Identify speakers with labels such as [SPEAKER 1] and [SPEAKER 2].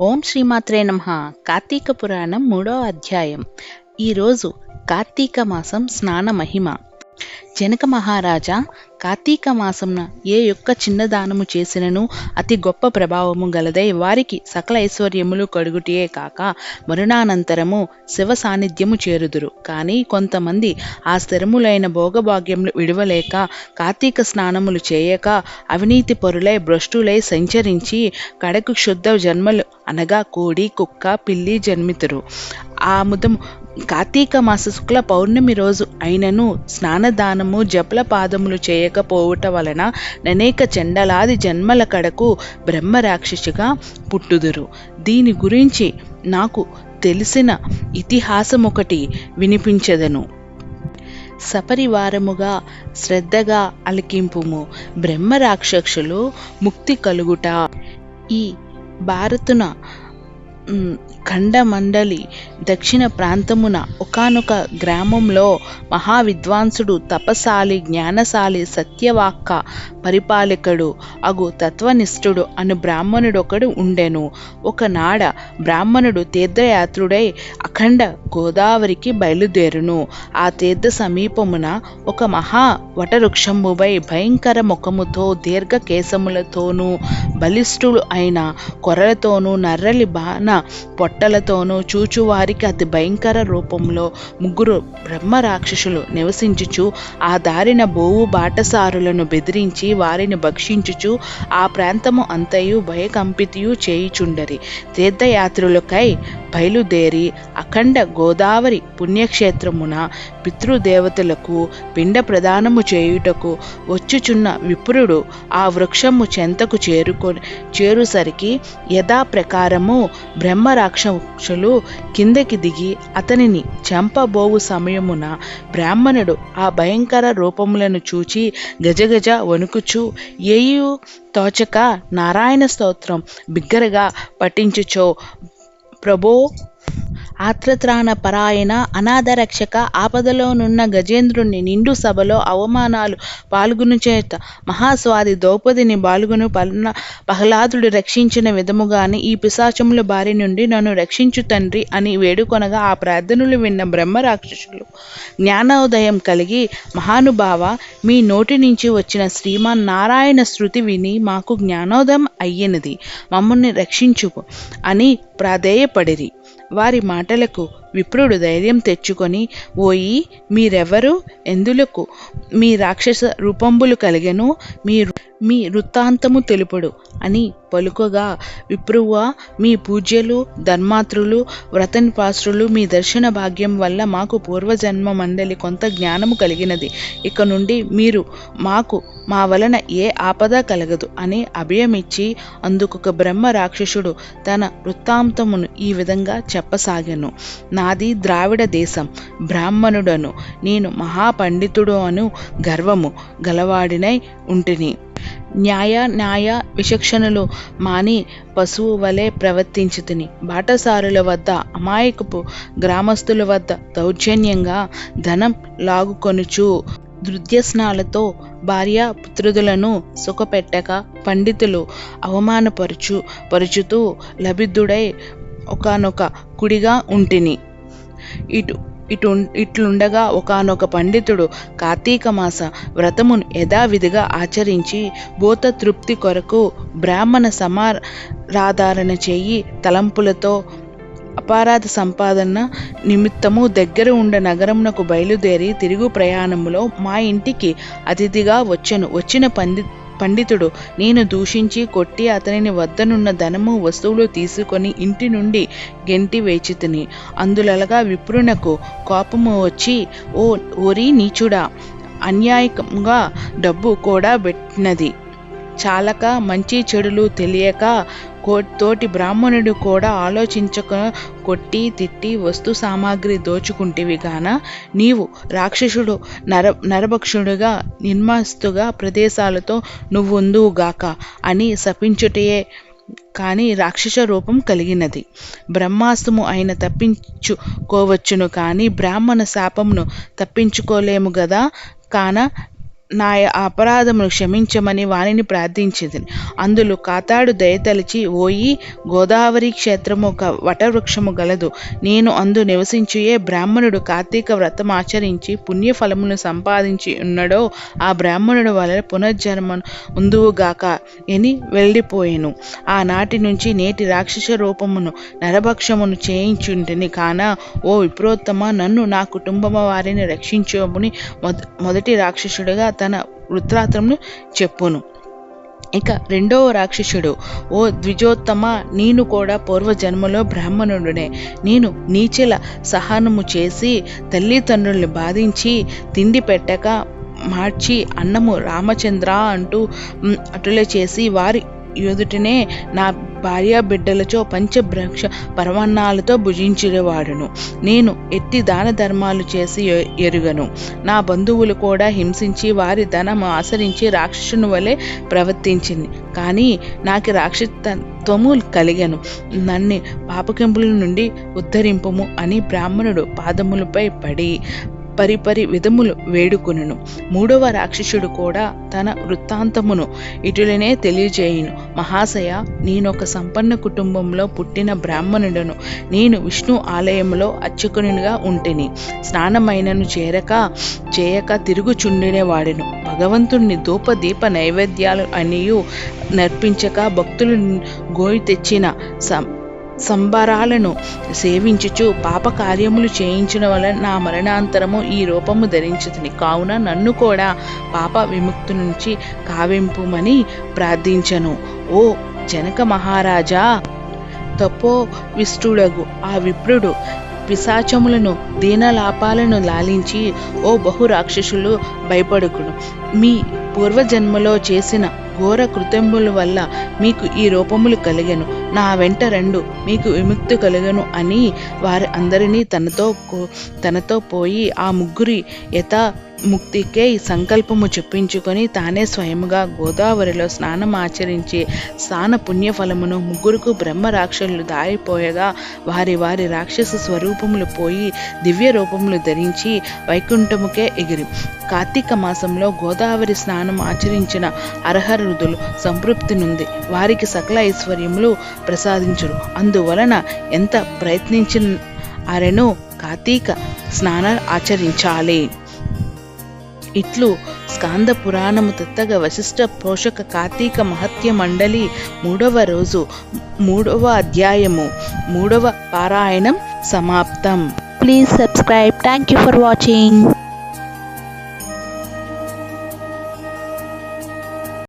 [SPEAKER 1] ఓం శ్రీమాత్రే నమః. కార్తీక పురాణం 3వ అధ్యాయం. ఈరోజు కార్తీక మాసం స్నాన మహిమ. జనక మహారాజా, కార్తీక మాసంన ఏ యొక్క చిన్న దానము చేసినను అతి గొప్ప ప్రభావము గలదై వారికి సకల ఐశ్వర్యములు కడుగుటియే కాక మరణానంతరము శివ సాన్నిధ్యము చేరుదురు. కానీ కొంతమంది ఆ స్థిరములైన భోగభాగ్యములు విడవలేక కార్తీక స్నానములు చేయక అవినీతి పరులై భ్రష్టులై సంచరించి కడకు శుద్ధ జన్మలు అనగా కోడి కుక్క పిల్లి జన్మితురు. ఆ ముదము కార్తీక మాస శుక్ల పౌర్ణమి రోజు అయినను స్నానదానము జపల పాదములు చేయకపోవుట వలన అనేక చండలాది జన్మల కడకు బ్రహ్మ రాక్షసిగా పుట్టుదురు. దీని గురించి నాకు తెలిసిన ఇతిహాసమొకటి వినిపించదను. సపరివారముగా శ్రద్ధగా అలికింపుము. బ్రహ్మ రాక్షసులు ముక్తి కలుగుట. ఈ భారతున ఖండమండలి దక్షిణ ప్రాంతమున ఒకానొక గ్రామంలో మహావిద్వాంసుడు తపశాలి జ్ఞానశాలి సత్యవాక్క పరిపాలకుడు అగు తత్వనిష్ఠుడు అను బ్రాహ్మణుడొకడు ఉండెను. ఒకనాడ బ్రాహ్మణుడు తీర్థయాత్రుడై అఖండ గోదావరికి బయలుదేరును. ఆ తీర్థ సమీపమున ఒక మహా వటవృక్షముపై భయంకర ముఖముతో దీర్ఘ కేశములతోనూ బలిష్ఠులు అయిన కొరలతోనూ నర్రలి బాణ పొట్టలతోనూ చూచువారికి అతి భయంకర రూపంలో ముగ్గురు బ్రహ్మ రాక్షసులు నివసించుచు ఆ దారిన బోవు బాటసారులను బెదిరించి వారిని భక్షించుచు ఆ ప్రాంతము అంతయు భయకంపితియు చేయుచుండరి. తీర్థయాత్రులకై బయలుదేరి అఖండ గోదావరి పుణ్యక్షేత్రమున పితృదేవతలకు పిండ ప్రదానము చేయుటకు వచ్చుచున్న విప్రుడు ఆ వృక్షము చెంతకు చేరుసరికి యథాప్రకారము బ్రహ్మ రాక్షసులు కిందకి దిగి అతనిని చంపబోవు సమయమున బ్రాహ్మణుడు ఆ భయంకర రూపములను చూచి గజగజ వణుకుచు ఏయూ తోచక నారాయణ స్తోత్రం బిగ్గరగా పఠించుచో, ప్రభో ఆత్రత్రాణ పరాయణ అనాథరక్షక, ఆపదలోనున్న గజేంద్రుని నిండు సభలో అవమానాలు పాల్గొను చేత మహాస్వాది ద్రౌపదిని బాలుగును ప్రహ్లాదుడు రక్షించిన విధముగానే ఈ పిశాచముల బారి నుండి నన్ను రక్షించు తండ్రి అని వేడుకొనగా ఆ ప్రార్థనలు విన్న బ్రహ్మ రాక్షసులు జ్ఞానోదయం కలిగి, మహానుభావ, మీ నోటి నుంచి వచ్చిన శ్రీమాన్ నారాయణ శృతి విని మాకు జ్ఞానోదయం అయ్యినది, మమ్మల్ని రక్షించు అని ప్రాధేయపడిరి. వారి మాటలకు విప్రుడు ధైర్యం తెచ్చుకొని, ఓయి మీరెవరు, ఎందులకు మీ రాక్షస రూపంబులు కలిగెను, మీ వృత్తాంతము తెలుపుడు అని పలుకగా, విప్రువా, మీ పూజ్యులు ధర్మాత్రులు వ్రతనిపాశ్రులు మీ దర్శన భాగ్యం వల్ల మాకు పూర్వజన్మ మండలి కొంత జ్ఞానము కలిగినది. ఇక నుండి మీరు మాకు మా వలన ఏ ఆపద కలగదు అని అభయమిచ్చి అందుకొక బ్రహ్మ రాక్షసుడు తన వృత్తాంతమును ఈ విధంగా చెప్పసాగెను. నాది ద్రావిడ దేశం, బ్రాహ్మణుడను నేను మహాపండితుడు అను గర్వము గలవాడినై ఉంటిని. న్యాయ విచక్షణలు మాని పశువు వలె ప్రవర్తించితిని. బాటసారుల వద్ద అమాయకపు గ్రామస్తుల వద్ద దౌర్జన్యంగా ధనం లాగుకొనుచు దుర్వ్యసనాలతో భార్య పుత్రులను సుఖపెట్టక పండితులు అవమానపరుచుతూ లభిద్దుడై ఒకానొక కుడిగా ఉంటిని. ఇట్లుండగా ఒకానొక పండితుడు కార్తీక మాస వ్రతమును యథావిధిగా ఆచరించి భూత తృప్తి కొరకు బ్రాహ్మణ సమారాధన చేయి తలంపులతో అపరాధ సంపాదన నిమిత్తము దగ్గర ఉండ నగరమునకు బయలుదేరి తిరుగు ప్రయాణములో మా ఇంటికి అతిథిగా వచ్చెను. వచ్చిన పండితుడు నేను దూషించి కొట్టి అతనిని వద్దనున్న ధనము వస్తువులు తీసుకొని ఇంటి నుండి గెంటి వేచితిని. అందులగా విప్రునకు కోపము వచ్చి, ఓరి నీచుడా, అన్యాయంగా డబ్బు కూడా పెట్టినది చాలక మంచి చెడులు తెలియక తోటి బ్రాహ్మణుడు కూడా ఆలోచించక కొట్టి తిట్టి వస్తు సామాగ్రి దోచుకుంటేవి గాన నీవు రాక్షసుడు నరభక్షుడుగా నిర్మస్తుగా ప్రదేశాలతో నువ్వుందువుగాక అని శపించుటయే కానీ రాక్షస రూపం కలిగినది. బ్రహ్మాస్త్రము అయిన తప్పించుకోవచ్చును కానీ బ్రాహ్మణ శాపమును తప్పించుకోలేము గదా. కాన నా అపరాధమును క్షమించమని వానిని ప్రార్థించింది. అందులో కాతాడు దయతలిచి, ఓయి గోదావరి క్షేత్రము ఒక వటవృక్షము గలదు. నేను అందు నివసించుయే బ్రాహ్మణుడు కార్తీక వ్రతం ఆచరించి పుణ్యఫలమును సంపాదించి ఉన్నాడో ఆ బ్రాహ్మణుడు వలన పునర్జన్మను ఉందువుగాక అని వెళ్ళిపోయెను. ఆనాటి నుంచి నేటి రాక్షస రూపమును నరభక్షమును చేయించుంటిని కాన ఓ విప్రోత్తమ, నన్ను నా కుటుంబం వారిని రక్షించమని మొదటి రాక్షసుడిగా తన వృత్తాంతమును చెప్పును. ఇక రెండవ రాక్షసుడు, ఓ ద్విజోత్తమ, నేను కూడా పూర్వజన్మలో బ్రాహ్మణుడునే. నేను నీచల సహనము చేసి తల్లిదండ్రుల్ని బాధించి తిండి పెట్టక మార్చి అన్నము రామచంద్ర అంటూ అటులే చేసి వారి ఎదుటనే నా భార్య బిడ్డలతో పంచభక్ష పరమాన్నాలతో భుజించేవాడును. నేను ఎట్టి దాన ధర్మాలు చేసి ఎరుగను. నా బంధువులు కూడా హింసించి వారి ధనము ఆచరించి రాక్షసుని వలె ప్రవర్తించింది. కానీ నాకు రాక్షసత్వము కలిగను. నన్ను పాపకెంపుల నుండి ఉద్ధరింపుము అని బ్రాహ్మణుడు పాదములపై పడి పరిపరి విధములు వేడుకొనును. మూడవ రాక్షసుడు కూడా తన వృత్తాంతమును ఇటులనే తెలియజేయును. మహాశయ, నేనొక సంపన్న కుటుంబంలో పుట్టిన బ్రాహ్మణుడను. నేను విష్ణు ఆలయంలో అర్చకునిగా ఉంటిని. స్నానమైనను చేయక తిరుగుచుండినవాడెను. భగవంతుణ్ణి ధూప దీప నైవేద్యాలు అనియు నర్పించక భక్తులు గోయి తెచ్చిన సంబరాలను సేవించుచు పాప కార్యములు చేయించిన వలన నా మరణాంతరము ఈ రూపము ధరించుతుంది. కావున నన్ను కూడా పాప విముక్తి నుంచి కావింపుమని ప్రార్థించను. ఓ జనక మహారాజా, తపో విష్టుడగు ఆ విప్రుడు పిశాచములను దీనలాపాలను లాలించి, ఓ బహు రాక్షసులు భయపడుకును. మీ పూర్వజన్మలో చేసిన ఘోర కృత్యముల వల్ల మీకు ఈ రూపములు కలిగెను. నా వెంట రెండు, మీకు విముక్తి కలుగను అని వారి అందరినీ తనతో పోయి ఆ ముగ్గురి ముక్తికై సంకల్పము చెప్పించుకొని తానే స్వయముగా గోదావరిలో స్నానం ఆచరించి స్నాన పుణ్యఫలమును ముగ్గురుకు బ్రహ్మ రాక్షసులు దారిపోయగా వారి రాక్షస స్వరూపములు పోయి దివ్య రూపములు ధరించి వైకుంఠముకే ఎగిరి కార్తీక మాసంలో గోదావరి స్నానం ఆచరించిన అర్హరుదులు సంతృప్తి నుండి వారికి సకల ఐశ్వర్యములు ప్రసాదించురు. అందువలన ఎంత ప్రయత్నించిన అరెను కార్తీక స్నానం ఆచరించాలి. ఇట్లు స్కాంద పురాణము తత్తగ వశిష్ఠ పోషక కార్తీక మహత్య మండలి 3వ రోజు 3వ అధ్యాయము 3వ పారాయణం సమాప్తం.
[SPEAKER 2] Please subscribe. Thank you for watching.